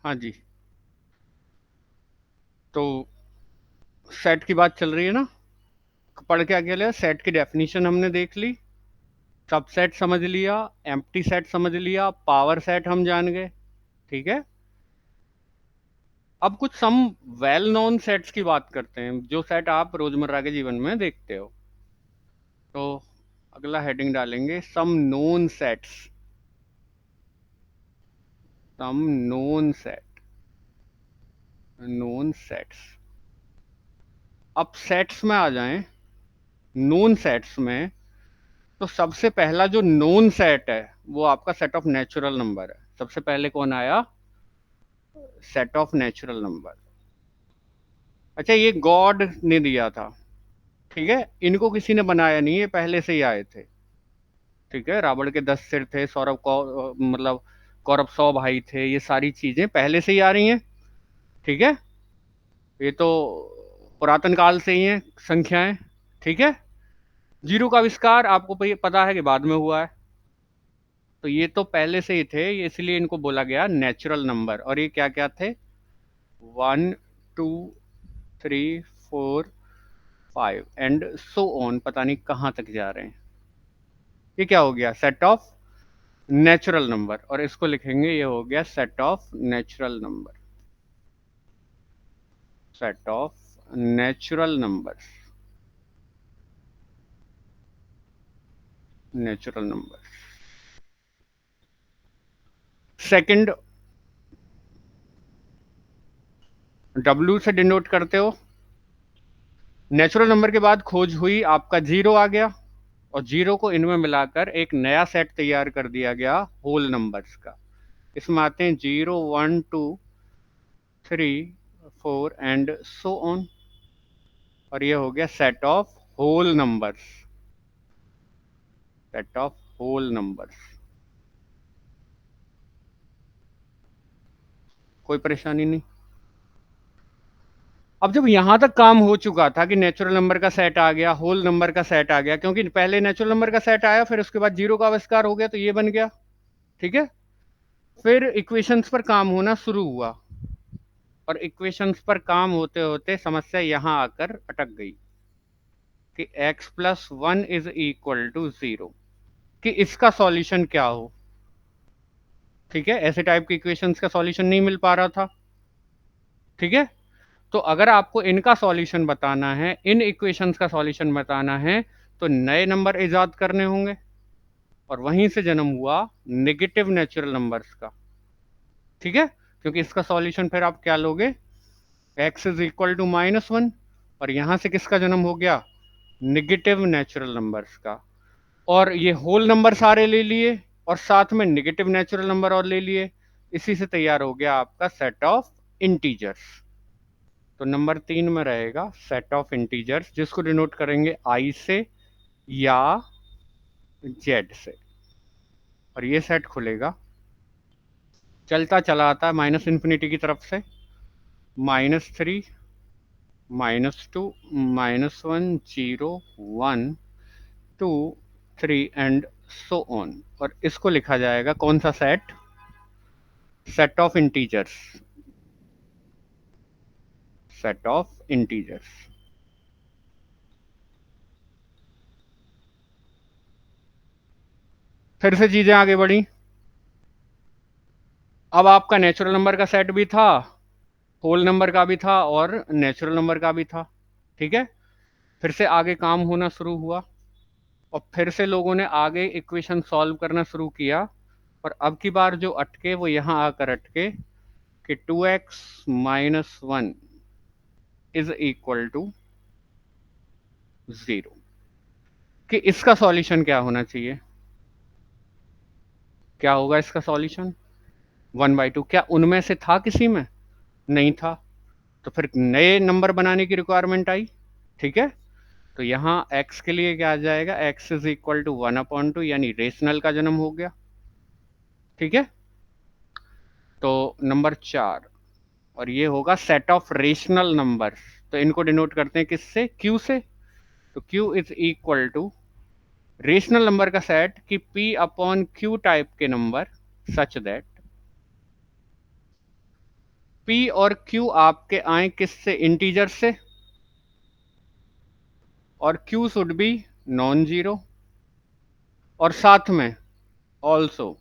हाँ जी। तो सेट की बात चल रही है ना, पढ़ के आगे लिया। सेट की डेफिनेशन हमने देख ली, सबसेट समझ लिया, एम्प्टी सेट समझ लिया, पावर सेट हम जान गए। ठीक है। अब कुछ सम वेल नोन सेट्स की बात करते हैं, जो सेट आप रोजमर्रा के जीवन में देखते हो। तो अगला हेडिंग डालेंगे some known sets. Some known set, known sets. अब सेट्स में आ जाएं, नोन सेट्स में। तो सबसे पहला जो नोन सेट है वो आपका सेट ऑफ नेचुरल नंबर है। सबसे पहले कौन आया? Set of natural number. अच्छा, ये गॉड ने दिया था। ठीक है, इनको किसी ने बनाया नहीं, ये पहले से ही आए थे। ठीक है, रावण के 10 सिर थे, सौरभ कौ मतलब कौरव 100 भाई थे, ये सारी चीजें पहले से ही आ रही हैं। ठीक है, ये तो पुरातन काल से ही हैं संख्याएं। ठीक है। जीरो का आविष्कार आपको पता है कि बाद में हुआ है। तो ये तो पहले से ही थे, ये इसलिए इनको बोला गया नेचुरल नंबर। और ये क्या क्या थे? 1 2 3 4 5 एंड सो ऑन, पता नहीं कहाँ तक जा रहे हैं। ये क्या हो गया? Set of natural number. और इसको लिखेंगे, ये हो गया set of natural number. Set of natural numbers, natural number. Second, W से डिनोट करते हो। नेचुरल नंबर के बाद खोज हुई, आपका जीरो आ गया, और जीरो को इनमें मिलाकर एक नया सेट तैयार कर दिया गया होल नंबर्स का। इसमें आते हैं 0 1 2 3 4 एंड सो ऑन। और ये हो गया set of whole numbers. Set of whole numbers. कोई परेशानी नहीं। अब जब यहां तक काम हो चुका था कि नेचुरल नंबर का सेट आ गया, होल नंबर का सेट आ गया, क्योंकि पहले नेचुरल नंबर का सेट आया, फिर उसके बाद जीरो का आविष्कार हो गया, तो ये बन गया। ठीक है। फिर इक्वेशंस पर काम होना शुरू हुआ, और इक्वेशंस पर काम होते होते समस्या यहां आकर अटक गई कि x+1 = 0, कि इसका सॉल्यूशन क्या हो। ठीक है, ऐसे टाइप के इक्वेशंस का सॉल्यूशन नहीं मिल पा रहा था। ठीक है। तो अगर आपको इनका सॉल्यूशन बताना है, इन इक्वेशंस का सॉल्यूशन बताना है, तो नए नंबर इजाद करने होंगे। और वहीं से जन्म हुआ नेगेटिव नेचुरल नंबर्स का। ठीक है, क्योंकि इसका सॉल्यूशन फिर आप क्या लोगे? x = -1। और यहां से किसका जन्म हो गया? निगेटिव नेचुरल नंबर्स का। और ये होल नंबर सारे ले लिए, और साथ में नेगेटिव नेचुरल नंबर और ले लिए। इसी से तैयार हो गया आपका सेट ऑफ इंटीजर्स। तो नंबर 3 में रहेगा सेट ऑफ इंटीजर्स, जिसको डिनोट करेंगे आई से या जेड से। और ये सेट खुलेगा, चलता चला आता है माइनस इन्फिनिटी की तरफ से, -3, -2, -1, 0, 1, 2, 3 एंड सो ऑन। और इसको लिखा जाएगा कौन सा set? Set of integers. Set of integers. फिर से चीजें आगे बढ़ी। अब आपका नेचुरल नंबर का सेट भी था, होल नंबर का भी था, और नेचुरल नंबर का भी था। ठीक है। फिर से आगे काम होना शुरू हुआ, और फिर से लोगों ने आगे इक्वेशन सॉल्व करना शुरू किया। और अब की बार जो अटके वो यहां आकर अटके कि 2x - 1 = 0, कि इसका सॉल्यूशन क्या होना चाहिए? क्या होगा इसका सॉल्यूशन? 1/2। क्या उनमें से था किसी में? नहीं था। तो फिर नए नंबर बनाने की रिक्वायरमेंट आई। ठीक है। तो यहाँ x के लिए क्या आ जाएगा? x = 1/2, यानी रेशनल का जन्म हो गया। ठीक है। तो नंबर 4, और ये होगा सेट ऑफ रेशनल नंबर्स। तो इनको डिनोट करते हैं किससे? q से। तो q = रेशनल नंबर का सेट कि p/q टाइप के नंबर सच दैट P और Q आपके आए किससे, इंटीजर से, और Q should be non zero, और साथ में ऑल्सो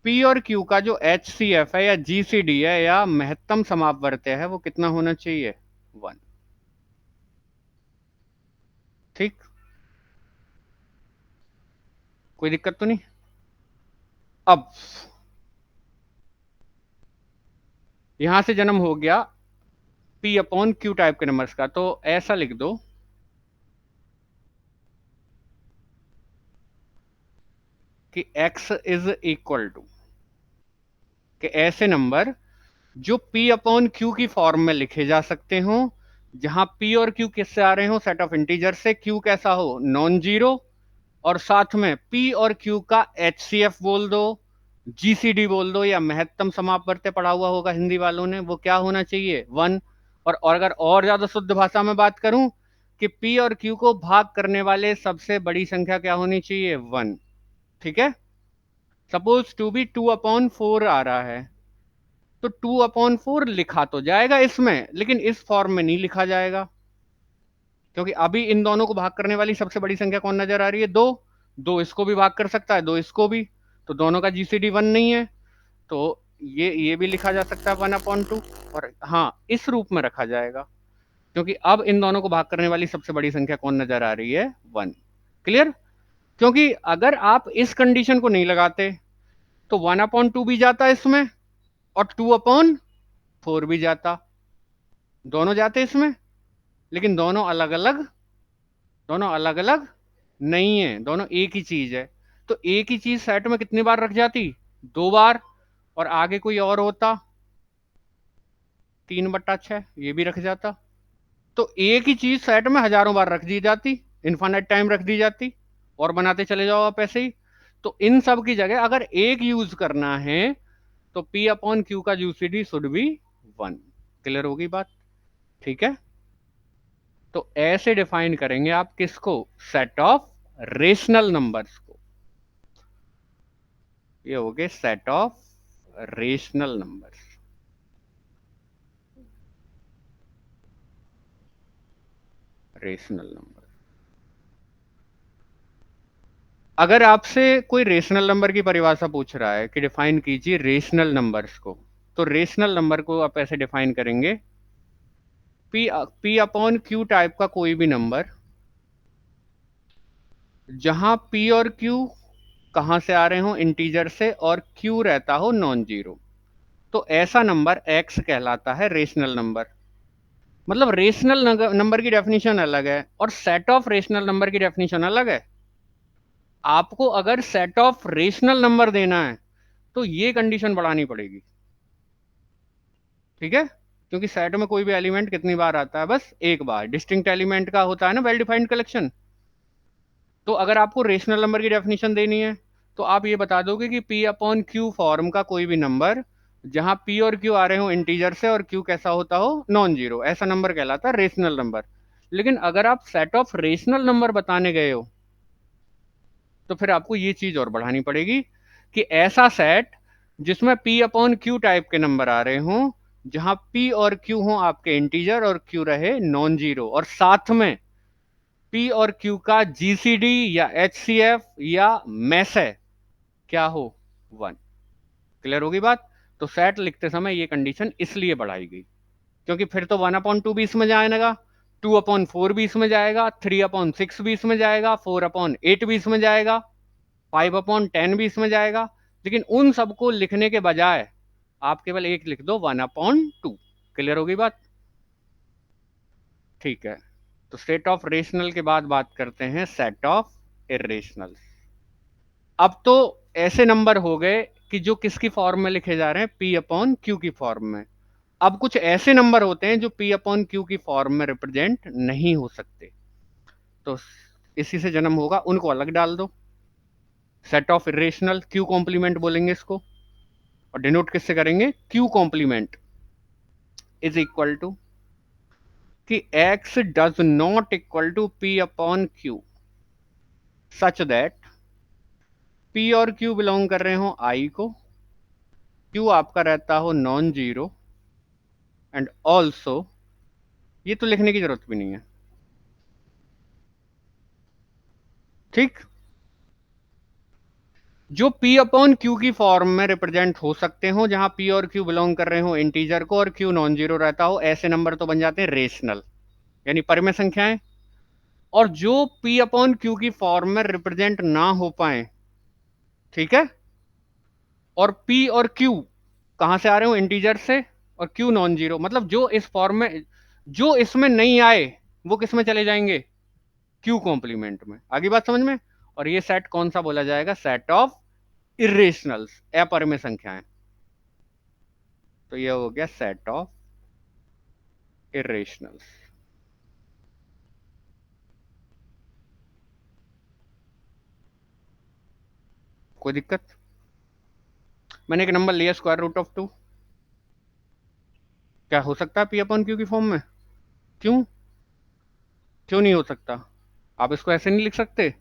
P और Q का जो HCF है या GCD है या महत्तम समापवर्त्य है वो कितना होना चाहिए, 1। ठीक, कोई दिक्कत तो नहीं। अब यहां से जन्म हो गया P अपॉन Q टाइप के नंबर्स का, तो ऐसा लिख दो कि X इज इक्वल टू कि ऐसे नंबर जो P अपॉन Q की फॉर्म में लिखे जा सकते हो, जहां P और Q किससे आ रहे हो, सेट ऑफ इंटीजर से, Q कैसा हो, नॉन जीरो, और साथ में P और Q का HCF बोल दो, GCD बोल दो, या महत्तम समापवर्त्य पढ़ा हुआ होगा हिंदी वालों ने, वो क्या होना चाहिए, 1। और अगर और ज्यादा शुद्ध भाषा में बात करूं कि P और Q को भाग करने वाले सबसे बड़ी संख्या क्या होनी चाहिए, 1। ठीक है, सपोज 2 आ रहा है, तो 2/4 लिखा तो जाएगा इसमें, लेकिन इस फॉर्म में नहीं लिखा जाएगा, क्योंकि अभी इन दोनों को भाग करने वाली सबसे बड़ी संख्या कौन नजर आ रही है, 2। 2 इसको भी भाग कर सकता है, 2 इसको भी, तो दोनों का GCD 1 नहीं है, तो ये भी लिखा जा सकता है 1/2, और हाँ इस रूप में रखा जाएगा, क्योंकि अब इन दोनों को भाग करने वाली सबसे बड़ी संख्या कौन नजर आ रही है, 1। क्लियर, क्योंकि अगर आप इस कंडीशन को नहीं लगाते तो 1/2 भी जाता इसमें और 2/4 भी जाता, दोनों जाते इसमें, लेकिन दोनों अलग अलग नहीं है, दोनों एक ही चीज है। तो एक ही चीज सेट में कितनी बार रख जाती, 2 बार, और आगे कोई और होता 3/6 ये भी रख जाता, तो एक ही चीज सेट में हजारों बार रख दी जाती, इन्फानाइट टाइम रख दी जाती, और बनाते चले जाओ आप ऐसे ही। तो इन सब की जगह अगर एक यूज करना है तो P अपॉन Q का GCD शुड बी 1। क्लियर होगी बात, ठीक है। तो ऐसे डिफाइन करेंगे आप किसको, सेट ऑफ रेशनल नंबर्स को, ये हो गए set of rational numbers. Rational number, अगर आपसे कोई रेशनल नंबर की परिभाषा पूछ रहा है कि डिफाइन कीजिए रेशनल नंबर्स को, तो रेशनल नंबर को आप ऐसे डिफाइन करेंगे, पी अपॉन क्यू टाइप का कोई भी नंबर जहां P और Q कहां से आ रहे हो, इंटीजर से, और Q रहता हो नॉन जीरो, तो ऐसा नंबर X कहलाता है रेशनल नंबर। मतलब रेशनल नंबर की डेफिनेशन अलग है और सेट ऑफ रेशनल नंबर की डेफिनेशन अलग है। आपको अगर सेट ऑफ रेशनल नंबर देना है तो ये कंडीशन बढ़ानी पड़ेगी, ठीक है, क्योंकि सेट में कोई भी एलिमेंट कितनी बार आता है, बस एक बार, डिस्टिंक्ट एलिमेंट का होता है ना वेल डिफाइंड कलेक्शन। तो अगर आपको रेशनल नंबर की डेफिनेशन देनी है तो आप ये बता दोगे कि P अपॉन Q फॉर्म का कोई भी नंबर जहां P और Q आ रहे हो इंटीजर से और Q कैसा होता हो, नॉन जीरो, ऐसा नंबर कहलाता है रेशनल नंबर। लेकिन अगर आप सेट ऑफ रेशनल नंबर बताने गए हो तो फिर आपको ये चीज और बढ़ानी पड़ेगी कि ऐसा सेट जिसमें P अपॉन Q टाइप के नंबर आ रहे हो, जहां P और Q हो आपके इंटीजर और Q रहे नॉन जीरो, और साथ में P और Q का GCD या HCF या मैसे क्या हो, 1। क्लियर होगी बात। तो सेट लिखते समय ये कंडीशन इसलिए बढ़ाई गई क्योंकि फिर तो 1/2 भी इसमें जाएगा, 2/4 भी इसमें जाएगा, 3/6 भी इसमें जाएगा, 4/8 भी इसमें जाएगा, 5/10 भी इसमें जाएगा, लेकिन उन सबको लिखने के बजाय आप केवल एक लिख दो, 1/2। क्लियर होगी बात, ठीक है। तो सेट ऑफ रेशनल के बाद बात करते हैं सेट ऑफ इरेशनल। अब तो ऐसे नंबर हो गए कि जो किसकी फॉर्म में लिखे जा रहे हैं, P अपॉन Q की फॉर्म में। अब कुछ ऐसे नंबर होते हैं जो P अपॉन Q की फॉर्म में रिप्रेजेंट नहीं हो सकते, तो इसी से जन्म होगा, उनको अलग डाल दो, set of irrational, Q complement बोलेंगे इसको, और डिनोट किससे करेंगे, Q complement is equal to कि X does not equal to P upon Q such that P और Q बिलोंग कर रहे हो I को, क्यू आपका रहता हो नॉन जीरो एंड ऑल्सो, ये तो लिखने की जरूरत भी नहीं है, ठीक। जो P अपॉन क्यू की फॉर्म में रिप्रेजेंट हो सकते हो, जहां P और Q बिलोंग कर रहे हो इंटीजर को और Q नॉन जीरो रहता हो, ऐसे नंबर तो बन जाते हैं रेशनल, यानी परिमेय संख्याएं। और जो P अपॉन क्यू की फॉर्म में रिप्रेजेंट ना हो पाए, ठीक है, और P और Q कहां से आ रहे हो, इंटीजर से, और Q नॉन जीरो, मतलब जो इस फॉर्म में, जो इसमें नहीं आए वो किस में चले जाएंगे, Q कॉम्प्लीमेंट में। आगे बात समझ में। और ये सेट कौन सा बोला जाएगा, सेट ऑफ इरेशनल्स, अपरिमेय संख्याएं। तो ये हो गया सेट ऑफ इरेशनल्स। कोई दिक्कत। मैंने एक नंबर लिया स्क्वायर रूट ऑफ टू, क्या हो सकता है P अपॉन क्यू की फॉर्म में, क्यों, क्यों नहीं हो सकता। आप इसको ऐसे नहीं लिख सकते,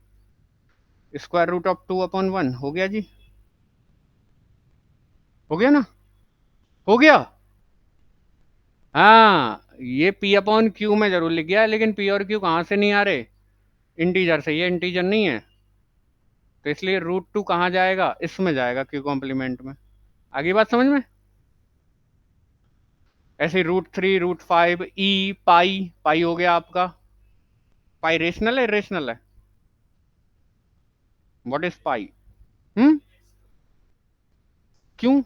square root of two upon one, हो गया जी, हो गया ना, हो गया। हाँ, ये P अपॉन क्यू में जरूर लिख गया, लेकिन P और Q कहाँ से नहीं आ रहे, इंटीजर से, ये इंटीजर नहीं है, तो इसलिए रूट टू कहाँ जाएगा, इसमें जाएगा Q कॉम्प्लीमेंट में। आगे बात समझ में। ऐसे रूट थ्री, रूट फाइव, ई पाई, पाई हो गया आपका, पाई रेशनल है इरेशनल है, व्हाट इज पाई, हम्म, क्यों,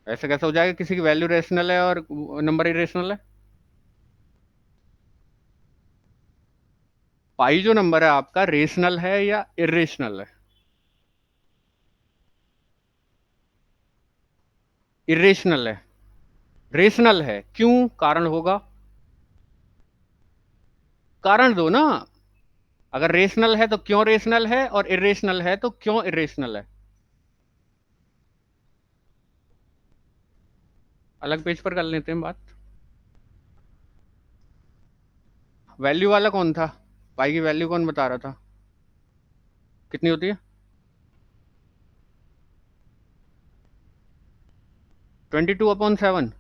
ऐसे कैसे हो जाएगा, किसी की वैल्यू रेशनल है और नंबर इरेशनल है। पाई जो नंबर है आपका रेशनल है या इरेशनल है, इरेशनल है, रेशनल है, क्यों, कारण होगा, कारण दो ना। अगर रेशनल है तो क्यों रेशनल है, और इरेशनल है तो क्यों इरेशनल है। अलग पेज पर कर लेते हैं बात। वैल्यू वाला कौन था, पाई की वैल्यू कौन बता रहा था, कितनी होती है, 22/7,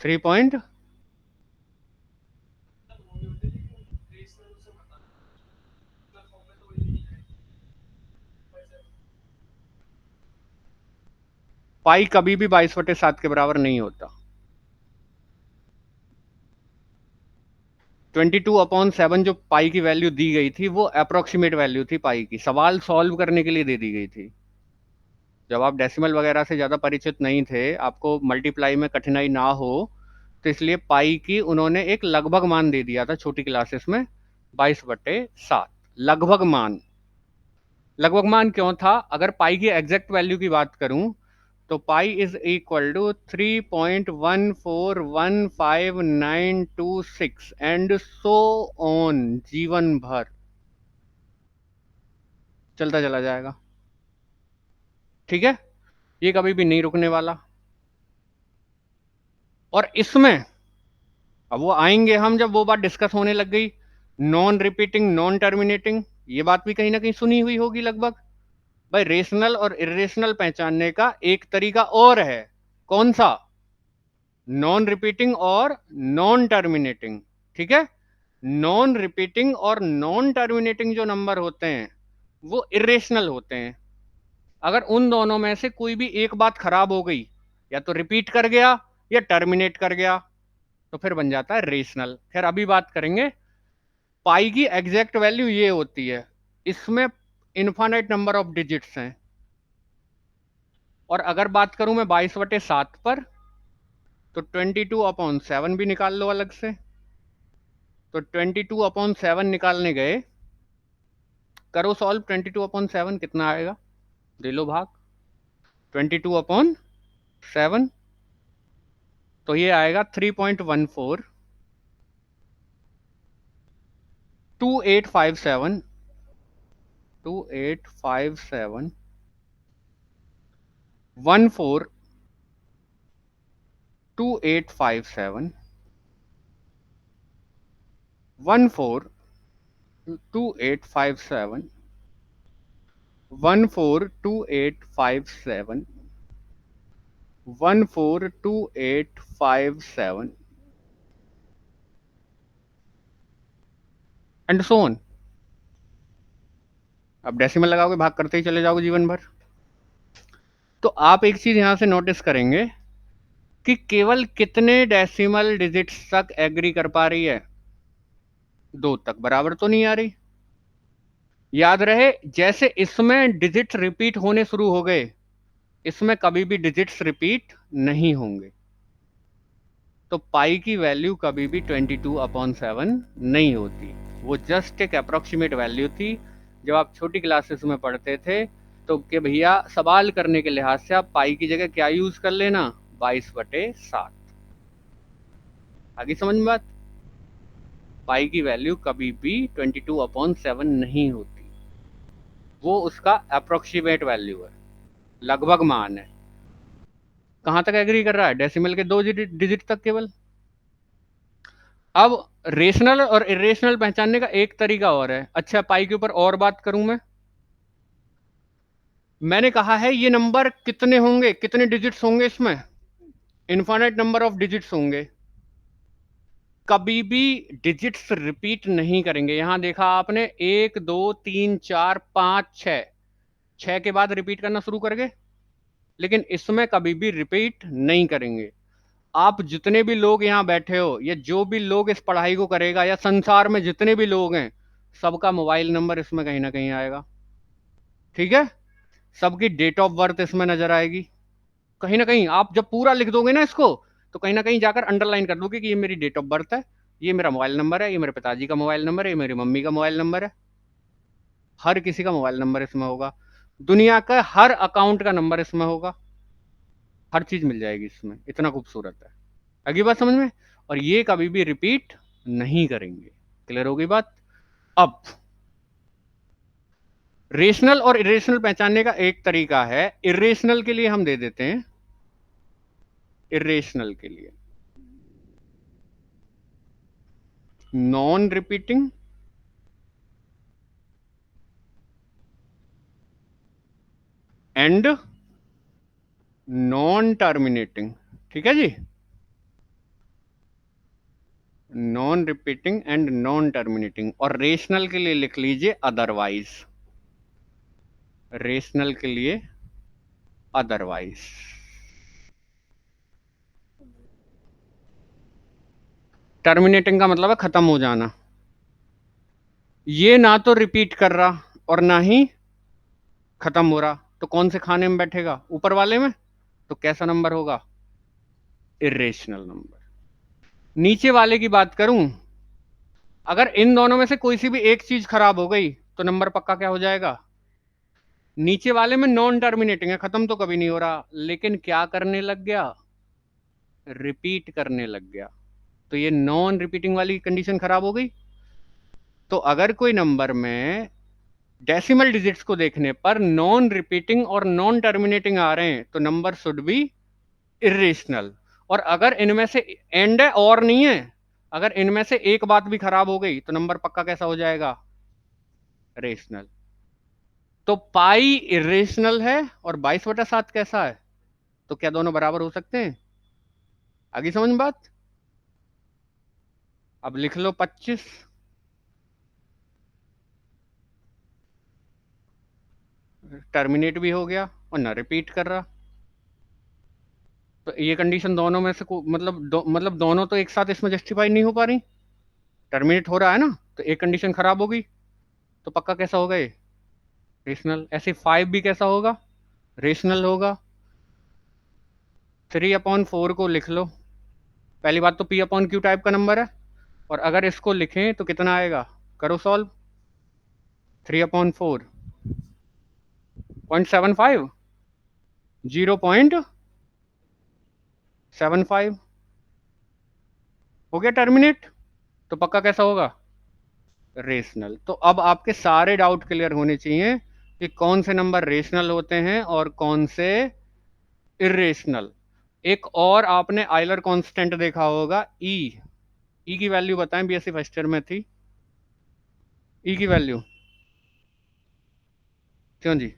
3 पॉइंट, पाई कभी भी 22/7 के बराबर नहीं होता। 22/7 जो पाई की वैल्यू दी गई थी वो अप्रोक्सीमेट वैल्यू थी पाई की, सवाल सॉल्व करने के लिए दे दी गई थी। जब आप डेसिमल वगैरह से ज़्यादा परिचित नहीं थे, आपको मल्टीप्लाई में कठिनाई ना हो, तो इसलिए पाई की उन्होंने एक लगभग मान दे दिया था छोटी क्लासेस में, 22/7, लगभग मान। लगभग मान क्यों था, अगर पाई की एग्जैक्ट वैल्यू की बात करूं, तो pi is equal to 3.141596 and so on, जीवन भर चलता चला जाएगा, ठीक है, ये कभी भी नहीं रुकने वाला। और इसमें अब वो आएंगे हम, जब वो बात डिस्कस होने लग गई, नॉन रिपीटिंग नॉन टर्मिनेटिंग, ये बात भी कहीं ना कहीं सुनी हुई होगी लगभग। भाई रेशनल और इरेशनल पहचानने का एक तरीका और है, कौन सा, नॉन रिपीटिंग और नॉन टर्मिनेटिंग, ठीक है। नॉन रिपीटिंग और नॉन टर्मिनेटिंग जो नंबर होते हैं वो इरेशनल होते हैं। अगर उन दोनों में से कोई भी एक बात खराब हो गई, या तो रिपीट कर गया या टर्मिनेट कर गया, तो फिर बन जाता है रेशनल। फिर अभी बात करेंगे, पाई की एग्जैक्ट वैल्यू ये होती है, इसमें इन्फानाइट नंबर ऑफ डिजिट्स हैं। और अगर बात करूं मैं 22/7 पर, तो 22/7 भी निकाल लो अलग से। तो 22/7 निकालने गए, करो सॉल्व, 22/7 कितना आएगा, दे लो भाग, 22/7, तो ये आएगा 3.14, 2857, 2857, 14, 2857, 14, 2857 142857 142857 एंड सो ऑन। अब डेसिमल लगाओगे, भाग करते ही चले जाओगे जीवन भर। तो आप एक चीज यहां से नोटिस करेंगे कि केवल कितने डेसिमल डिजिट्स तक एग्री कर पा रही है, 2 तक। बराबर तो नहीं आ रही। याद रहे, जैसे इसमें डिजिट्स रिपीट होने शुरू हो गए, इसमें कभी भी डिजिट्स रिपीट नहीं होंगे। तो पाई की वैल्यू कभी भी 22/7 नहीं होती। वो जस्ट एक अप्रोक्सीमेट वैल्यू थी। जब आप छोटी क्लासेस में पढ़ते थे तो कि भैया सवाल करने के लिहाज से आप पाई की जगह क्या यूज कर लेना, 22/7। आगे समझ में बात। पाई की वैल्यू कभी भी 22/7 नहीं होती। वो उसका अप्रोक्सीमेट वैल्यू है, लगभग मान है। कहां तक एग्री कर रहा है? डेसिमल के 2 डिजिट तक केवल। अब रेशनल और इरेशनल पहचानने का एक तरीका और है। अच्छा, पाई के ऊपर और बात करूं मैंने कहा है ये नंबर कितने होंगे, कितने डिजिट्स होंगे इसमें? इनफाइनाइट नंबर ऑफ डिजिट्स होंगे। कभी भी डिजिट्स रिपीट नहीं करेंगे। यहां देखा आपने, 1 2 3 4 5 6, 6 के बाद रिपीट करना शुरू कर गए। लेकिन इसमें कभी भी रिपीट नहीं करेंगे। आप जितने भी लोग यहां बैठे हो, या जो भी लोग इस पढ़ाई को करेगा, या संसार में जितने भी लोग हैं, सबका मोबाइल नंबर इसमें कहीं ना कहीं आएगा। ठीक है? सबकी डेट ऑफ बर्थ इसमें नजर आएगी। कहीं ना कहीं आप जब पूरा लिख दोगे ना इसको, तो कहीं ना कहीं जाकर अंडरलाइन कर दोगे कि ये मेरी डेट ऑफ बर्थ है, ये मेरा मोबाइल नंबर है, ये मेरे पिताजी का मोबाइल नंबर है, ये मेरी मम्मी का मोबाइल नंबर है। हर किसी का मोबाइल नंबर इसमें होगा। दुनिया का हर अकाउंट का नंबर इसमें होगा। हर चीज मिल जाएगी इसमें। इतना खूबसूरत है। अगली बात समझ में। और ये कभी भी रिपीट नहीं करेंगे। क्लियर हो गई बात? अब रेशनल और इरेशनल पहचानने का एक तरीका है। इरेशनल के लिए हम दे देते हैं, इरेशनल के लिए non repeating and non terminating. ठीक है जी? Non repeating and non terminating. और रेशनल के लिए लिख लीजिए अदरवाइज। रेशनल के लिए अदरवाइज। टर्मिनेटिंग का मतलब है खत्म हो जाना। ये ना तो रिपीट कर रहा और ना ही खत्म हो रहा, तो कौन से खाने में बैठेगा? ऊपर वाले में। तो कैसा नंबर होगा? Irrational number. नीचे वाले की बात करूं, अगर इन दोनों में से कोई सी भी एक चीज खराब हो गई तो नंबर पक्का क्या हो जाएगा? नीचे वाले में नॉन टर्मिनेटिंग है, खत्म तो कभी नहीं हो रहा, लेकिन क्या करने लग गया? रिपीट करने लग गया। तो ये नॉन रिपीटिंग वाली कंडीशन खराब हो गई। तो अगर कोई नंबर में डेसिमल डिजिट्स को देखने पर नॉन रिपीटिंग और नॉन टर्मिनेटिंग आ रहे हैं, तो नंबर शुड बी इरेशनल। और अगर इनमें से एंड है और नहीं है, अगर इनमें से एक बात भी खराब हो गई, तो नंबर पक्का कैसा हो जाएगा? रेशनल। तो पाई इरेशनल है और 22/7 कैसा है? तो क्या दोनों बराबर हो सकते हैं? आगे समझ में बात। अब लिख लो 25। टर्मिनेट भी हो गया और ना रिपीट कर रहा। तो ये कंडीशन दोनों में से मतलब दोनों तो एक साथ इसमें जस्टिफाई नहीं हो पा रही। टर्मिनेट हो रहा है ना, तो एक कंडीशन खराब हो गई, तो पक्का कैसा होगा ये? रेशनल। ऐसे 5 भी कैसा होगा? रेशनल होगा। 3/4 को लिख लो। पहली बात तो P/Q टाइप का नंबर है, और अगर इसको लिखें तो कितना आएगा? करो सॉल्व। 3/4 0.75, 0.75 हो गया टर्मिनेट। तो पक्का कैसा होगा? रेशनल। तो अब आपके सारे डाउट क्लियर होने चाहिए कि कौन से नंबर रेशनल होते हैं और कौन से इरेशनल। एक और आपने आइलर कांस्टेंट देखा होगा, ई। ई की वैल्यू बताएं, बीएससी फर्स्ट ईयर में थी। ई की वैल्यू क्यों जी?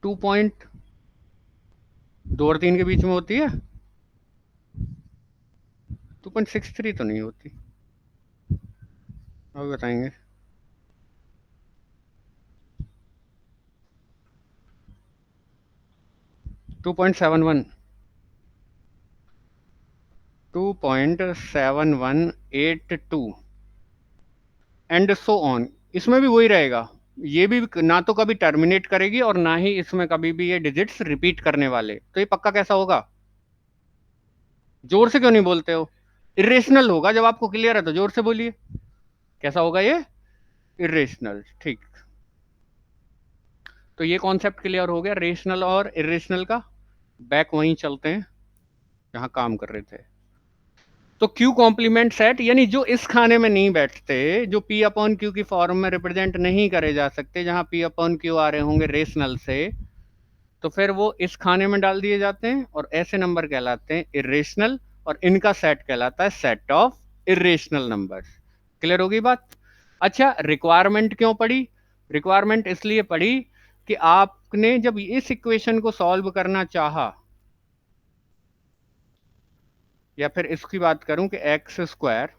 2.2 और 3 के बीच में होती है। 2.63 तो नहीं होती, अब बताएंगे। 2.71, 2.7182 एंड सो ऑन। इसमें भी वही रहेगा, ये भी ना तो कभी टर्मिनेट करेगी और ना ही इसमें कभी भी ये डिजिट्स रिपीट करने वाले। तो ये पक्का कैसा होगा? जोर से क्यों नहीं बोलते हो? इरेशनल होगा। जब आपको क्लियर है तो जोर से बोलिए, कैसा होगा ये? इरेशनल। ठीक, तो ये कॉन्सेप्ट क्लियर हो गया रेशनल और इरेशनल का। बैक वहीं चलते हैं जहां काम कर रहे थे। तो क्यू कॉम्प्लीमेंट सेट यानी जो इस खाने में नहीं बैठते, जो पी अपॉन क्यू की फॉर्म में रिप्रेजेंट नहीं करे जा सकते, जहां पी अपॉन क्यू आ रहे होंगे रेशनल से, तो फिर वो इस खाने में डाल दिए जाते हैं और ऐसे नंबर कहलाते हैं इरेशनल, और इनका सेट कहलाता है set of irrational numbers. Clear होगी बात? अच्छा, रिक्वायरमेंट क्यों पड़ी? रिक्वायरमेंट इसलिए पड़ी कि आपने जब इस इक्वेशन को सॉल्व करना चाहा, या फिर इसकी बात करूं कि एक्स स्क्वायर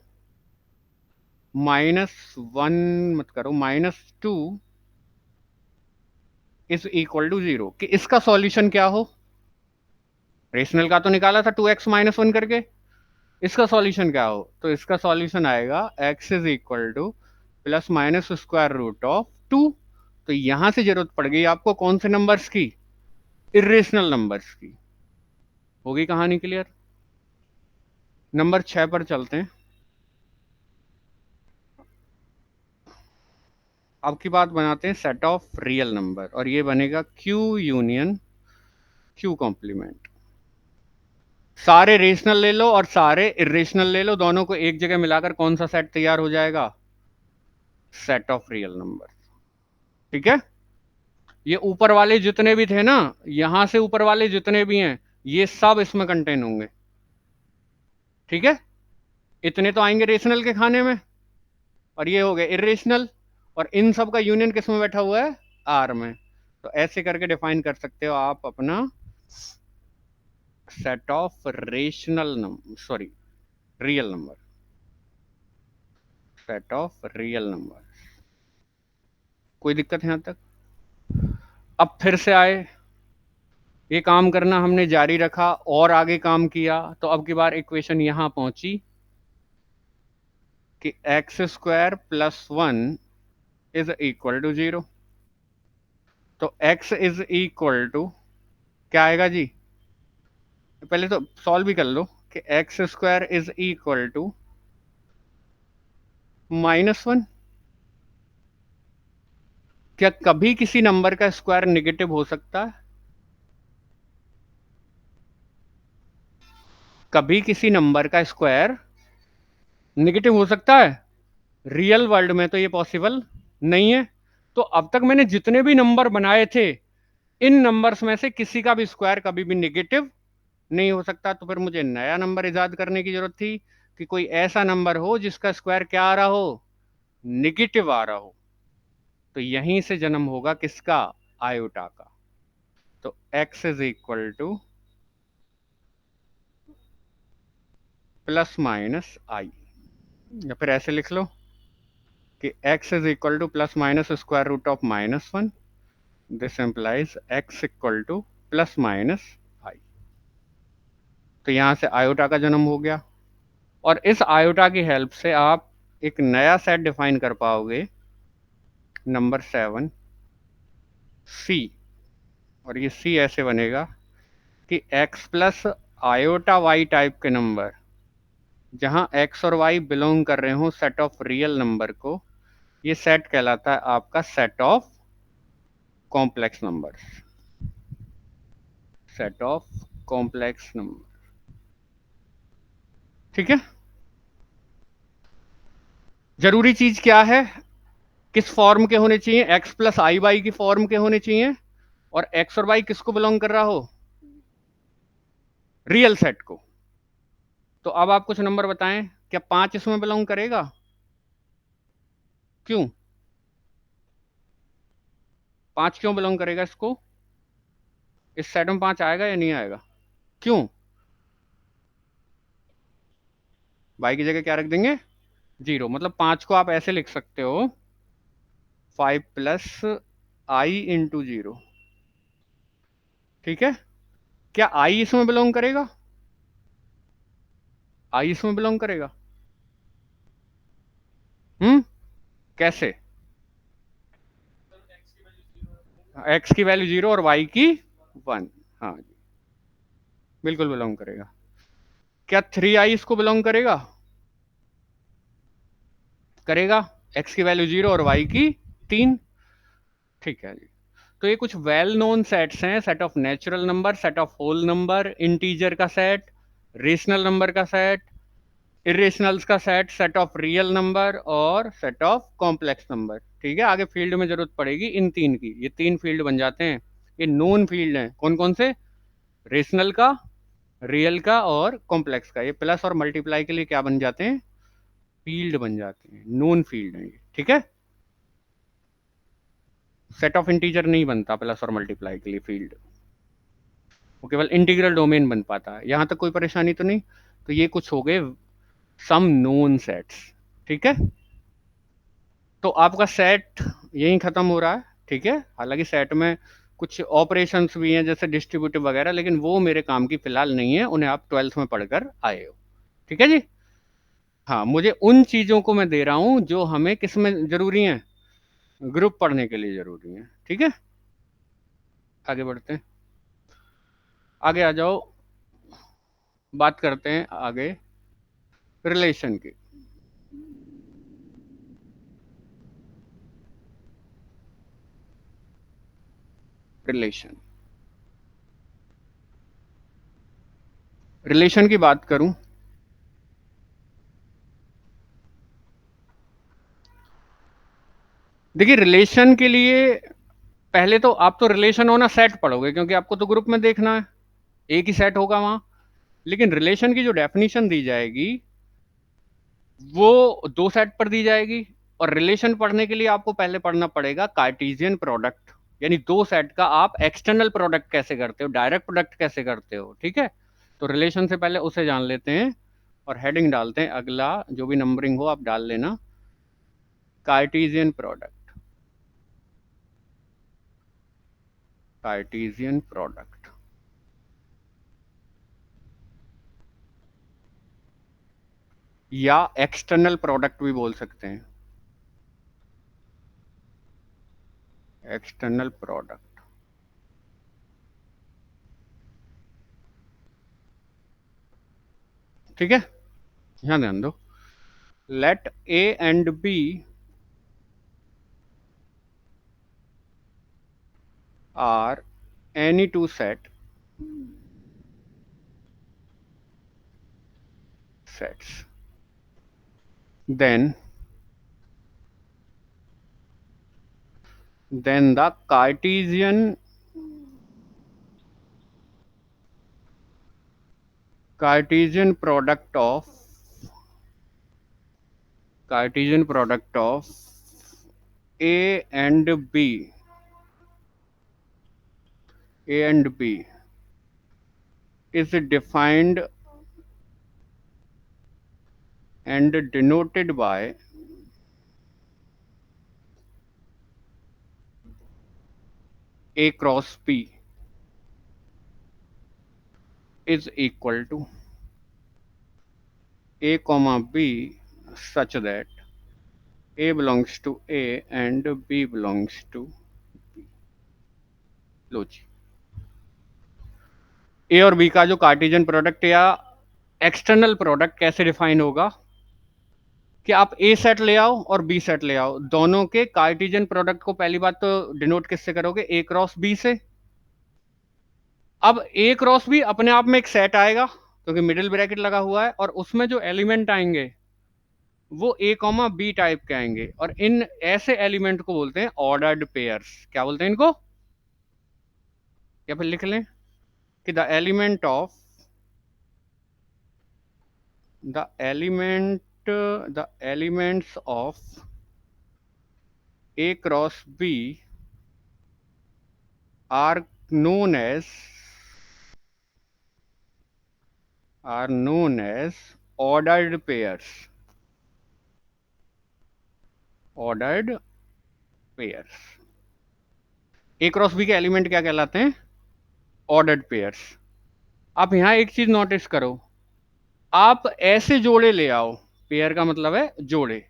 -1 मत करो, -2 इज इक्वल टू 0, कि इसका सॉल्यूशन क्या हो। रेशनल का तो निकाला था 2x-1 करके, इसका सॉल्यूशन क्या हो? तो इसका सॉल्यूशन आएगा x is equal to plus minus square root of 2। तो यहां से जरूरत पड़ गई आपको कौन से नंबर्स की? इरेशनल नंबर्स की। होगी कहानी क्लियर? नंबर 6 पर चलते हैं। अब की बात बनाते हैं सेट ऑफ रियल नंबर, और ये बनेगा Q यूनियन Q कॉम्प्लीमेंट। सारे रेशनल ले लो और सारे इरेशनल ले लो, दोनों को एक जगह मिलाकर कौन सा सेट तैयार हो जाएगा? Set of real number. ठीक है, ये ऊपर वाले जितने भी थे ना, यहां से ऊपर वाले जितने भी हैं, ये सब इसमें कंटेन होंगे। ठीक है, इतने तो आएंगे रेशनल के खाने में, और ये हो गए इरेशनल, और इन सब का यूनियन किस में बैठा हुआ है? आर में। तो ऐसे करके डिफाइन कर सकते हो आप अपना set of rational number, sorry real number, set of real number. कोई दिक्कत है यहां तक? अब फिर से आए, ये काम करना हमने जारी रखा और आगे काम किया, तो अब की बार इक्वेशन यहां पहुंची कि x square plus 1 is equal to 0। तो x इज इक्वल टू क्या आएगा जी? पहले तो सॉल्व भी कर लो कि x square is equal to -1। क्या कभी किसी नंबर का स्क्वायर नेगेटिव हो सकता है? कभी किसी नंबर का स्क्वायर नेगेटिव हो सकता है? रियल वर्ल्ड में तो ये पॉसिबल नहीं है। तो अब तक मैंने जितने भी नंबर बनाए थे, इन नंबर्स में से किसी का भी स्क्वायर कभी भी नेगेटिव नहीं हो सकता। तो फिर मुझे नया नंबर इजाद करने की जरूरत थी कि कोई ऐसा नंबर हो जिसका स्क्वायर क्या आ रहा हो? निगेटिव आ रहा हो। तो यहीं से जन्म होगा किसका? आयोटा का। तो x is equal to plus minus i, या फिर ऐसे लिख लो कि x is equal to plus minus square root of -1। This implies x equal to plus minus i. तो यहां से आयोटा का जन्म हो गया, और इस आयोटा की हेल्प से आप एक नया सेट डिफाइन कर पाओगे, नंबर 7 सी। और ये सी ऐसे बनेगा कि x plus iota y type के नंबर, जहां x और y बिलोंग कर रहे हो सेट ऑफ रियल नंबर को, ये सेट कहलाता है आपका set of complex number. Set of complex number. ठीक है, जरूरी चीज क्या है? किस फॉर्म के होने चाहिए? x प्लस आई वाई की फॉर्म के होने चाहिए, और x और y किसको बिलोंग कर रहा हो? रियल सेट को। तो अब आप कुछ नंबर बताएं क्या 5 इसमें बिलोंग करेगा? क्यों? 5 क्यों बिलोंग करेगा इसको? इस सेट में 5 आएगा या नहीं आएगा? क्यों? वाई की जगह क्या रख देंगे? 0। मतलब 5 को आप ऐसे लिख सकते हो, 5 + i × 0। ठीक है। क्या आई इसमें बिलोंग करेगा? आई इसमें बिलोंग करेगा? कैसे? एक्स की वैल्यू 0 और वाई की 1। हाँ जी, बिल्कुल बिलोंग करेगा। क्या 3i इसको बिलोंग करेगा? करेगा। एक्स की वैल्यू 0 और वाई की 3। ठीक है जी। तो ये कुछ वेल नोन सेट्स हैं, set of natural number, set of whole number, integer का सेट, रेशनल नंबर का सेट, इरेशनल्स का set, set of real number और सेट ऑफ कॉम्प्लेक्स नंबर। ठीक है, आगे फील्ड में जरूरत पड़ेगी इन तीन की। ये 3 फील्ड बन जाते हैं, ये नोन फील्ड हैं। कौन कौन से? रेशनल का, रियल का और कॉम्प्लेक्स का। ये प्लस और मल्टीप्लाई के लिए क्या बन जाते हैं? फील्ड बन जाते हैं, नोन फील्ड है ये। ठीक है, सेट ऑफ इंटीजर नहीं बनता प्लस और मल्टीप्लाई के लिए फील्ड, वो केवल इंटीग्रल डोमेन बन पाता है। यहां तक कोई परेशानी तो नहीं? तो ये कुछ हो गए सम नोन सेट्स। ठीक है, तो आपका सेट यहीं खत्म हो रहा है। ठीक है, हालांकि सेट में कुछ ऑपरेशंस भी हैं जैसे डिस्ट्रीब्यूटिव वगैरह, लेकिन वो मेरे काम की फिलहाल नहीं है, उन्हें आप 12th में पढ़कर आए हो। ठीक है जी। हाँ, मुझे उन चीजों को मैं दे रहा हूं जो हमें किस में जरूरी है? ग्रुप पढ़ने के लिए जरूरी है। ठीक है, आगे बढ़ते हैं। आगे आ जाओ, बात करते हैं आगे रिलेशन की। रिलेशन, रिलेशन की बात करूं, देखिए रिलेशन के लिए पहले तो आप तो रिलेशन होना सेट पढ़ोगे, क्योंकि आपको तो ग्रुप में देखना है, एक ही सेट होगा वहां। लेकिन रिलेशन की जो डेफिनेशन दी जाएगी वो 2 सेट पर दी जाएगी। और रिलेशन पढ़ने के लिए आपको पहले पढ़ना पड़ेगा कार्टेशियन प्रोडक्ट, यानी 2 सेट का आप एक्सटर्नल प्रोडक्ट कैसे करते हो, डायरेक्ट प्रोडक्ट कैसे करते हो। ठीक है, तो रिलेशन से पहले उसे जान लेते हैं और हेडिंग डालते हैं, अगला जो भी नंबरिंग हो आप डाल लेना, कार्टेशियन प्रोडक्ट। कार्टेशियन प्रोडक्ट या एक्सटर्नल प्रोडक्ट भी बोल सकते हैं, एक्सटर्नल प्रोडक्ट। ठीक है, यहां ध्यान दो, let A and B are any two sets, then the Cartesian product of A and B, A and B is defined and denoted by A cross B is equal to A comma B such that A belongs to A and B belongs to B। लो जी, ए और B का जो Cartesian product या external product कैसे define होगा कि आप ए set ले आओ और बी सेट ले आओ, दोनों के कार्टेशियन प्रोडक्ट को पहली बात तो डिनोट किससे करोगे? ए क्रॉस बी से। अब ए क्रॉस बी अपने आप में एक सेट आएगा क्योंकि मिडिल ब्रैकेट लगा हुआ है, और उसमें जो एलिमेंट आएंगे वो ए कॉमा बी टाइप के आएंगे, और इन ऐसे एलिमेंट को बोलते हैं ऑर्डर्ड पेयर्स। क्या बोलते हैं इनको? या फिर लिख लें कि the element of the elements of A cross B are known as ordered pairs. Ordered pairs. A cross B के एलिमेंट क्या कहलाते हैं? Ordered pairs. आप यहां एक चीज नोटिस करो, आप ऐसे जोड़े ले आओ, पेयर का मतलब है जोड़े,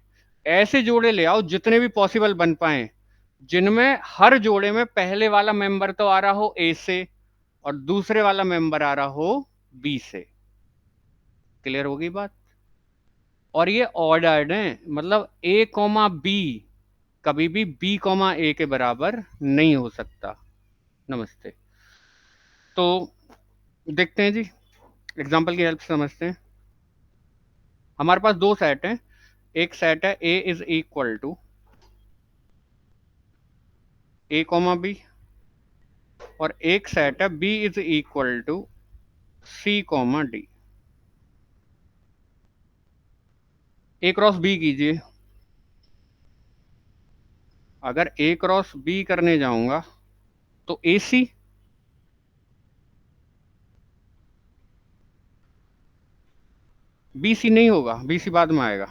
ऐसे जोड़े ले आओ जितने भी पॉसिबल बन पाए, जिनमें हर जोड़े में पहले वाला मेंबर तो आ रहा हो ए से और दूसरे वाला मेंबर आ रहा हो बी से. क्लियर होगी बात? और ये ऑर्डर्ड है, मतलब ए कॉमा बी कभी भी बी कॉमा ए के बराबर नहीं हो सकता. नमस्ते. तो देखते हैं जी, एग्जाम्पल की हेल्प से समझते हैं. हमारे पास दो सेट हैं. एक सेट है A is equal to A comma B और एक सेट है B is equal to C comma D. A cross B कीजिए. अगर ए क्रॉस बी करने जाऊंगा तो ए सी, बी सी नहीं होगा, बी सी बाद में आएगा.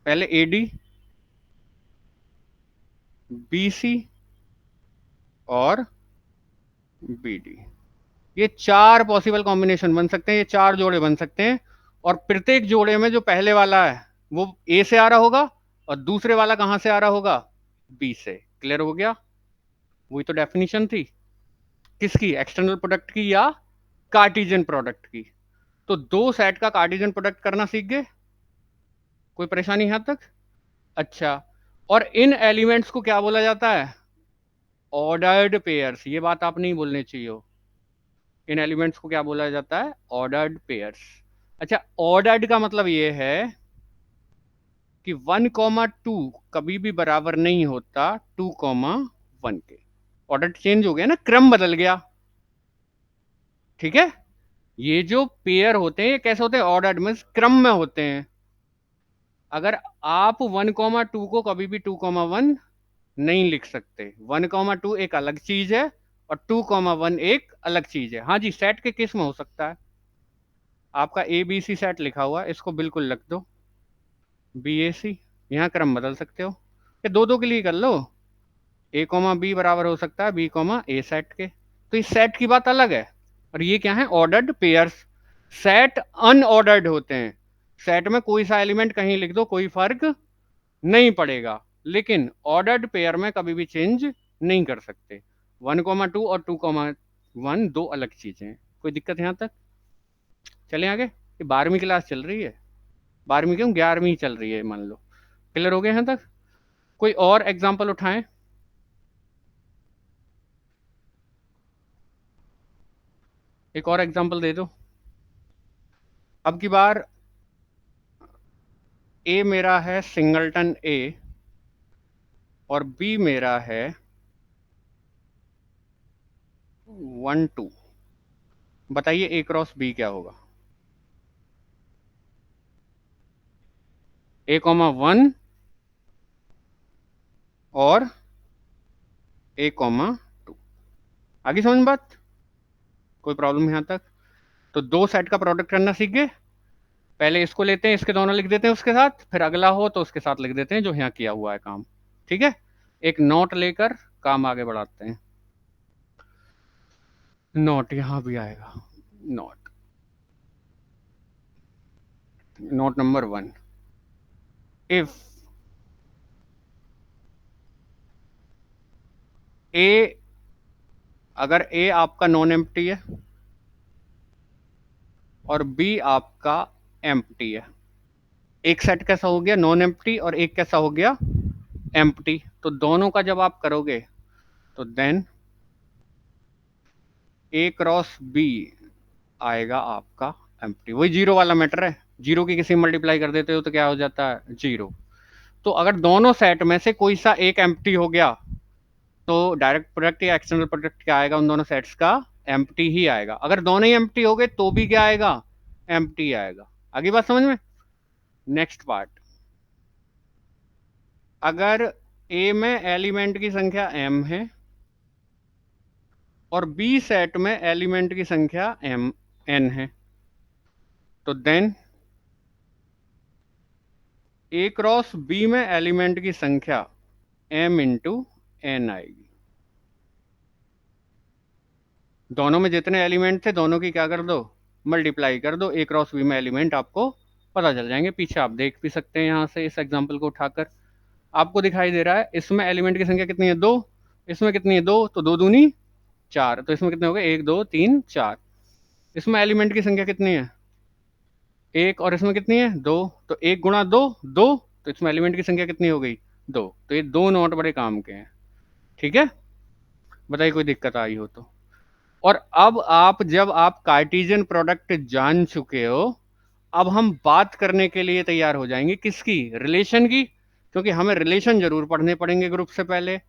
पहले ए डी, बी सी और बी डी. ये चार पॉसिबल कॉम्बिनेशन बन सकते हैं, ये चार जोड़े बन सकते हैं. और प्रत्येक जोड़े में जो पहले वाला है वो ए से आ रहा होगा और दूसरे वाला कहां से आ रहा होगा? बी से. क्लियर हो गया? वही तो डेफिनेशन थी. किसकी? एक्सटर्नल प्रोडक्ट की या कार्टेशियन प्रोडक्ट की. तो दो सेट का कार्टेशियन प्रोडक्ट करना सीख गए. कोई परेशानी यहां तक? अच्छा. और इन एलिमेंट्स को क्या बोला जाता है? Ordered pairs. ये बात आप नहीं बोलनी चाहिए हो. इन एलिमेंट्स को क्या बोला जाता है? Ordered pairs. अच्छा, ऑर्डर्ड का मतलब ये है कि 1,2 कभी भी बराबर नहीं होता 2,1 के. ऑर्डर चेंज हो गया ना, क्रम बदल गया. ठीक है. ये जो पेयर होते हैं ये कैसे होते हैं? ऑर्डर्ड में क्रम में होते हैं. अगर आप 1,2 को कभी भी 2,1 नहीं लिख सकते. 1,2 एक अलग चीज है और 2,1 एक अलग चीज है. हाँ जी, सेट के केस में हो सकता है. आपका ए बी सी सेट लिखा हुआ है, इसको बिल्कुल लिख दो बी ए सी. यहाँ क्रम बदल सकते हो, ये दो दो के लिए कर लो. ए कॉमा बी बराबर हो सकता है बी कॉमा ए सेट के. तो इस सेट की बात अलग है. और ये क्या है? Ordered pairs. सेट अनऑर्डर्ड होते हैं. सेट में कोई सा एलिमेंट कहीं लिख दो, कोई फर्क नहीं पड़ेगा. लेकिन ऑर्डर्ड पेयर में कभी भी चेंज नहीं कर सकते. 1,2 और 2,1 दो अलग चीजें हैं. कोई दिक्कत यहाँ तक? चले आगे. ये 12वीं क्लास चल रही है. 12वीं क्यों, 11वीं चल रही है मान लो. क्लियर हो गए यहाँ तक? कोई और एग्जाम्पल उठाएं. एक और एग्जाम्पल दे दो. अब की बार ए मेरा है सिंगलटन ए और बी मेरा है 1,2. बताइए ए क्रॉस बी क्या होगा? ए कॉमा 1 और ए कॉमा 2. आगे समझ बात? कोई प्रॉब्लम यहां तक? तो दो सेट का प्रोडक्ट करना सीख गए. पहले इसको लेते हैं, इसके दोनों लिख देते हैं उसके साथ, फिर अगला हो तो उसके साथ लिख देते हैं जो यहाँ किया हुआ है काम. ठीक है. एक नोट लेकर काम आगे बढ़ाते हैं. नोट यहां भी आएगा. Note, note number 1. इफ ए, अगर ए आपका नॉन एम्प्टी है और बी आपका एम्प्टी है. एक सेट कैसा हो गया? Non empty. और एक कैसा हो गया? एम्प्टी. तो दोनों का जब आप करोगे तो देन ए क्रॉस बी आएगा आपका एम्प्टी. वही जीरो वाला मैटर है. जीरो की किसी मल्टीप्लाई कर देते हो तो क्या हो जाता है? जीरो. तो अगर दोनों सेट में से कोई सा एक एम्प्टी हो गया तो डायरेक्ट प्रोडक्ट या एक्सटर्नल प्रोडक्ट क्या आएगा? उन दोनों सेट्स का एम्प्टी ही आएगा. अगर दोनों ही एम्प्टी हो गए तो भी क्या आएगा? एम्प्टी आएगा. आगे बात समझ में? नेक्स्ट पार्ट, अगर ए में एलिमेंट की संख्या m है और बी सेट में एलिमेंट की संख्या n है, तो देन ए क्रॉस बी में एलिमेंट की संख्या m इंटू n आएगी। दोनों में जितने एलिमेंट थे दोनों की क्या कर दो, मल्टीप्लाई कर दो, ए क्रॉस बी में एलिमेंट आपको पता चल जाएंगे। पीछे आप देख भी सकते हैं, यहाँ से इस एग्जांपल को उठाकर आपको दिखाई दे रहा है, इसमें एलिमेंट की संख्या कितनी है, 2, इसमें कितनी है, 2, तो 2 दूनी 4, तो इसमें कितने हो गए, 1 2 3 4। इसमें एलिमेंट की संख्या कितनी है, 1, और इसमें कितनी है, 2, तो 1 गुणा 2 2, तो इसमें एलिमेंट की संख्या कितनी हो गई, 2। तो ये दो नोट बड़े काम के हैं। ठीक है, बताइए कोई दिक्कत आई हो तो। और अब आप, जब आप कार्टेशियन प्रोडक्ट जान चुके हो, अब हम बात करने के लिए तैयार हो जाएंगे किसकी, रिलेशन की, क्योंकि हमें रिलेशन जरूर पढ़ने पड़ेंगे ग्रुप से पहले।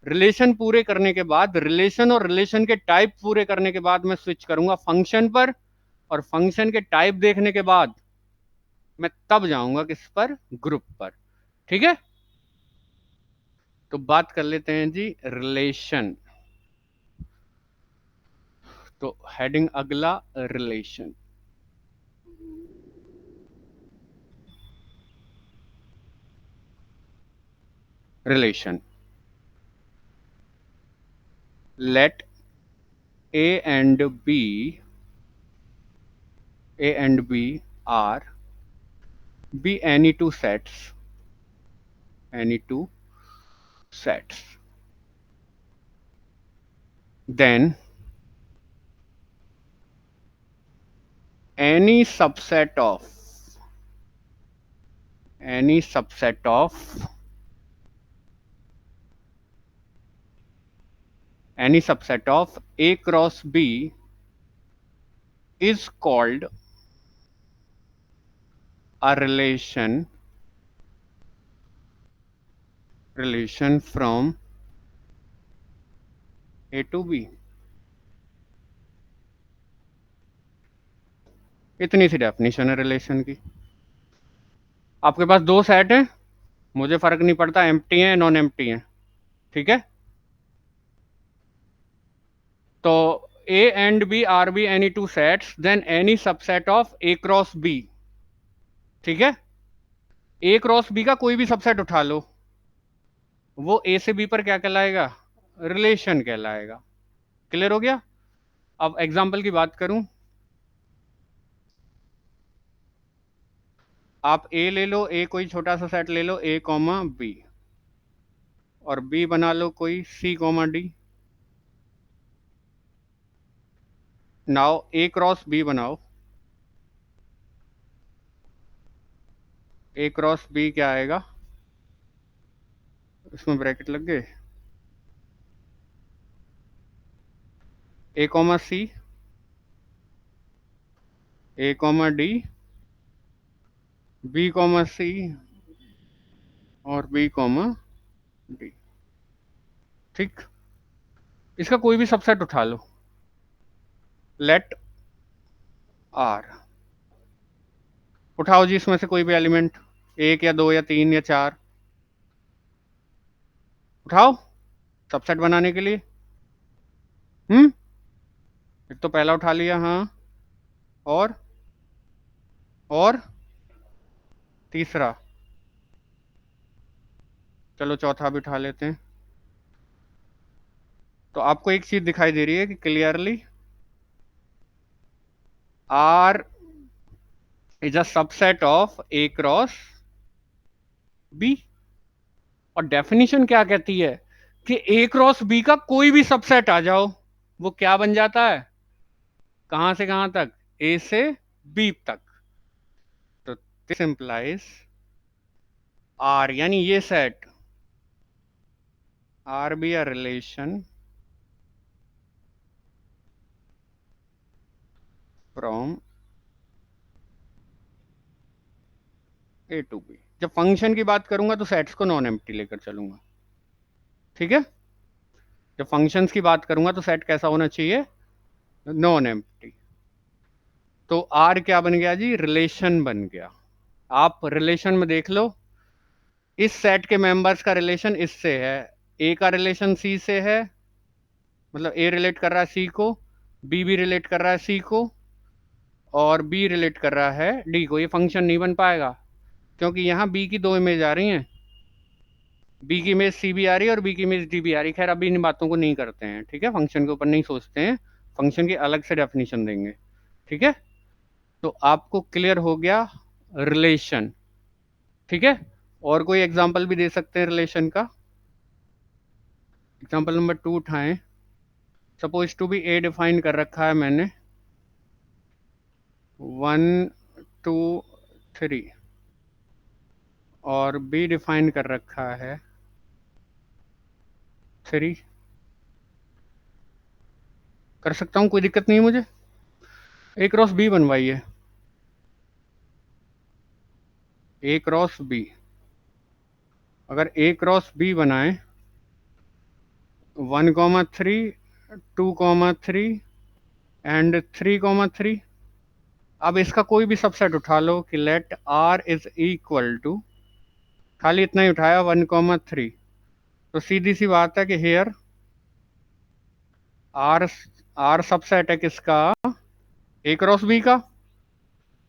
रिलेशन पूरे करने के बाद, रिलेशन और रिलेशन के टाइप पूरे करने के बाद मैं स्विच करूंगा फंक्शन पर, और फंक्शन के टाइप देखने के बाद मैं तब जाऊंगा किस पर, ग्रुप पर। ठीक है, तो बात कर लेते हैं जी रिलेशन। तो हेडिंग अगला, relation. Relation, let a and b are be any two sets, then any subset of a cross b is called a relation from a to b। इतनी सी डेफिनेशन है रिलेशन की। आपके पास दो सेट हैं, मुझे फर्क नहीं पड़ता एम्प्टी है नॉन एम्प्टी है, ठीक है। तो a and b are be any two sets, then any subset of a cross b। ठीक है, a क्रॉस b का कोई भी सबसेट उठा लो, वो a से b पर क्या कहलाएगा, रिलेशन कहलाएगा। क्लियर हो गया। अब एग्जाम्पल की बात करूं, आप a ले लो, a कोई छोटा सा सेट ले लो, a कॉमा b, और b बना लो कोई c comma d। Now a cross b बनाओ, a क्रॉस b क्या आएगा, इसमें ब्रैकेट लग गए, a comma c, a comma d, b comma c, और b कॉमा d। ठीक, इसका कोई भी सबसेट उठा लो, लेट r, उठाओ जी इसमें से कोई भी एलिमेंट, एक या दो या तीन या चार, उठाओ सबसेट बनाने के लिए। एक तो पहला उठा लिया, हाँ, और तीसरा, चलो चौथा भी उठा लेते हैं। तो आपको एक चीज दिखाई दे रही है कि clearly R is a subset of A cross B। और डेफिनेशन क्या कहती है कि A क्रॉस B का कोई भी सबसेट आ जाओ, वो क्या बन जाता है, कहां से कहां तक, A से B तक। तो दिस इंप्लाइज R, यानी ये set R be a relation from A to B। जब फंक्शन की बात करूंगा तो सेट्स को नॉन एम्प्टी लेकर चलूंगा, ठीक है। जब फंक्शंस की बात करूंगा तो सेट कैसा होना चाहिए, नॉन एम्प्टी। तो आर क्या बन गया जी, रिलेशन बन गया। आप रिलेशन में देख लो, इस सेट के मेंबर्स का रिलेशन इससे है, ए का रिलेशन सी से है, मतलब ए रिलेट कर रहा है सी को, बी भी रिलेट कर रहा है सी को, और बी रिलेट कर रहा है डी को। ये फंक्शन नहीं बन पाएगा क्योंकि यहाँ बी की दो इमेज आ रही हैं, बी की इमेज सी भी आ रही है और बी की इमेज डी भी आ रही है। खैर अभी इन बातों को नहीं करते हैं, ठीक है, फंक्शन के ऊपर नहीं सोचते हैं, फंक्शन की अलग से डेफिनेशन देंगे, ठीक है। तो आपको क्लियर हो गया रिलेशन, ठीक है। और कोई एग्जांपल भी दे सकते हैं रिलेशन का। एग्जांपल नंबर 2 उठाएं। Suppose to be a define कर रखा है मैंने 1 2 3, और बी डिफाइन कर रखा है 3। कर सकता हूँ, कोई दिक्कत नहीं है मुझे। ए क्रॉस बी बनवाइए, ए क्रॉस बी। अगर ए क्रॉस बी बनाए 1,3 2,3 एंड 3,3, अब इसका कोई भी सबसेट उठा लो कि let R is equal to, खाली इतना ही उठाया 1,3, तो सीधी सी बात है कि हेयर आर आर सबसेट है किसका, ए क्रॉस बी का।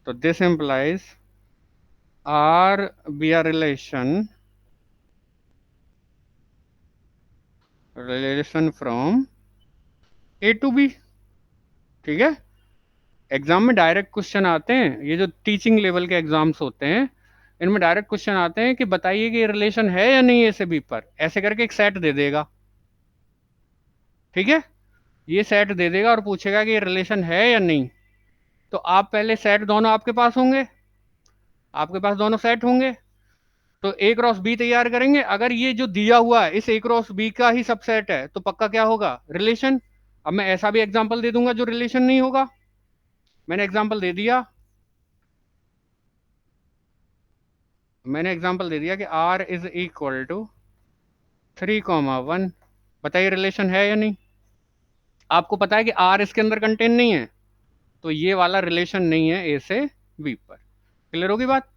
तो this implies R be R relation from A to B, ठीक है। एग्जाम में डायरेक्ट क्वेश्चन आते हैं, ये जो टीचिंग लेवल के एग्जाम्स होते हैं इनमें डायरेक्ट क्वेश्चन आते हैं कि बताइए कि ये रिलेशन है या नहीं ए से बी पर, ऐसे करके एक सेट दे देगा, ठीक है। ये सेट दे देगा और पूछेगा कि ये रिलेशन है या नहीं। तो आप पहले सेट दोनों आपके पास होंगे, आपके पास दोनों सेट होंगे, तो ए क्रॉस बी तैयार करेंगे। अगर ये जो दिया हुआ है इस ए क्रॉस बी का ही सबसेट है तो पक्का क्या होगा, रिलेशन। अब मैं ऐसा भी एग्जांपल दे दूंगा जो रिलेशन नहीं होगा, मैंने एग्जांपल दे दिया, मैंने एग्जांपल दे दिया कि r इज इक्वल टू 3,1, बताइए रिलेशन है या नहीं। आपको पता है कि r इसके अंदर कंटेन नहीं है, तो ये वाला रिलेशन नहीं है ए से बी पर। क्लियर होगी बात।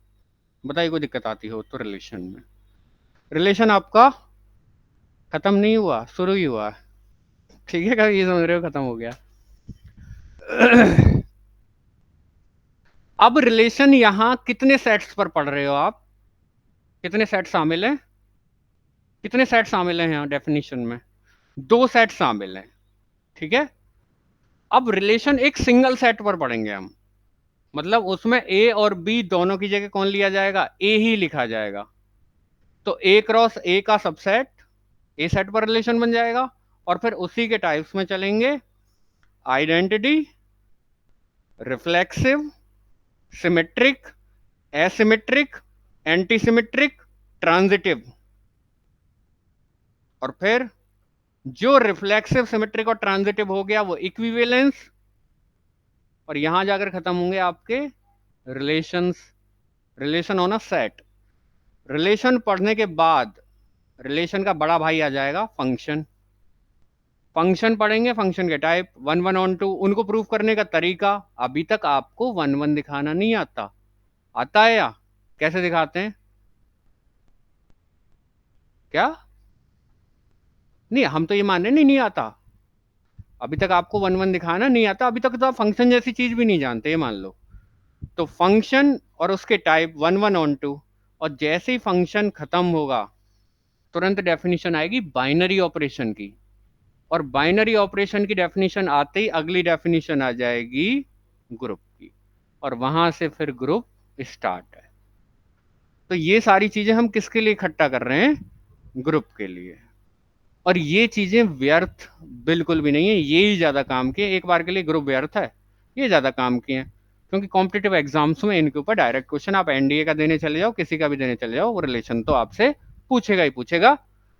बताइए कोई दिक्कत आती हो तो रिलेशन में। रिलेशन आपका खत्म नहीं हुआ, शुरू ही हुआ, ठीक है। कभी ये समझ रहे हो खत्म हो गया। अब रिलेशन यहां कितने सेट्स पर पढ़ रहे हो आप, कितने सेट शामिल हैं, कितने सेट शामिल हैं यहाँ डेफिनेशन में, दो सेट शामिल हैं, ठीक है। अब रिलेशन एक सिंगल सेट पर पढ़ेंगे हम, मतलब उसमें ए और बी दोनों की जगह कौन लिया जाएगा, ए ही लिखा जाएगा। तो ए क्रॉस ए का सबसेट ए सेट पर रिलेशन बन जाएगा, और फिर उसी के टाइप्स में चलेंगे, identity, reflexive, symmetric, asymmetric, antisymmetric, transitive. और फिर जो रिफ्लेक्सिव, सिमेट्रिक और ट्रांजिटिव हो गया वो इक्विवेलेंस, और यहां जाकर खत्म होंगे आपके relations, relation on a set. Relation पढ़ने के बाद रिलेशन का बड़ा भाई आ जाएगा फंक्शन, फंक्शन पढ़ेंगे, फंक्शन के type, one one onto, उनको प्रूव करने का तरीका। अभी तक आपको वन वन दिखाना नहीं आता, आता है या कैसे दिखाते हैं, क्या नहीं, हम तो ये मान रहे नहीं आता। अभी तक आपको वन वन दिखाना नहीं आता, अभी तक तो आप फंक्शन जैसी चीज भी नहीं जानते, ये मान लो। तो फंक्शन और उसके type one one onto, और जैसे ही फंक्शन खत्म होगा तुरंत डेफिनेशन आएगी बाइनरी ऑपरेशन की, और बाइनरी ऑपरेशन की डेफिनेशन आते ही अगली डेफिनेशन आ जाएगी ग्रुप की, और वहां से फिर ग्रुप स्टार्ट है। तो ये सारी चीजें हम किसके लिए इकट्ठा कर रहे हैं, ग्रुप के लिए। और ये चीजें व्यर्थ बिल्कुल भी नहीं है, ये ही ज्यादा काम की है। एक बार के लिए ग्रुप व्यर्थ है, ये ज्यादा काम की है, क्योंकि कॉम्पिटिटिव एग्जाम्स में इनके ऊपर डायरेक्ट क्वेश्चन, आप एनडीए का देने चले जाओ, किसी का भी देने चले जाओ, वो रिलेशन तो आपसे पूछेगा ही पूछेगा।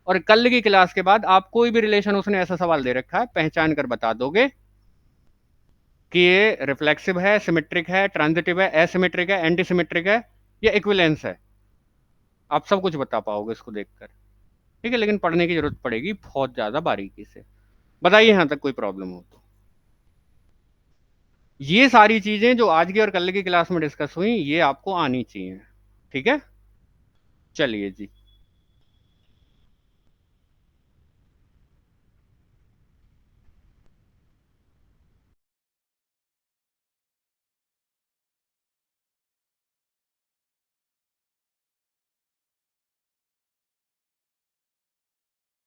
और कल की क्लास के बाद आप कोई भी रिलेशन, उसने ऐसा सवाल दे रखा है, पहचान कर बता दोगे कि ये रिफ्लेक्सिव है, सिमेट्रिक है, ट्रांजिटिव है, एसिमेट्रिक है, एंटीसिमेट्रिक है, या इक्विलेंस है, आप सब कुछ बता पाओगे इसको देखकर, ठीक है। लेकिन पढ़ने की जरूरत पड़ेगी बहुत ज्यादा बारीकी से। बताइए यहां तक कोई प्रॉब्लम हो तो। ये सारी चीजें जो आज की और कल की क्लास में डिस्कस हुई ये आपको आनी चाहिए, ठीक है, चलिए जी।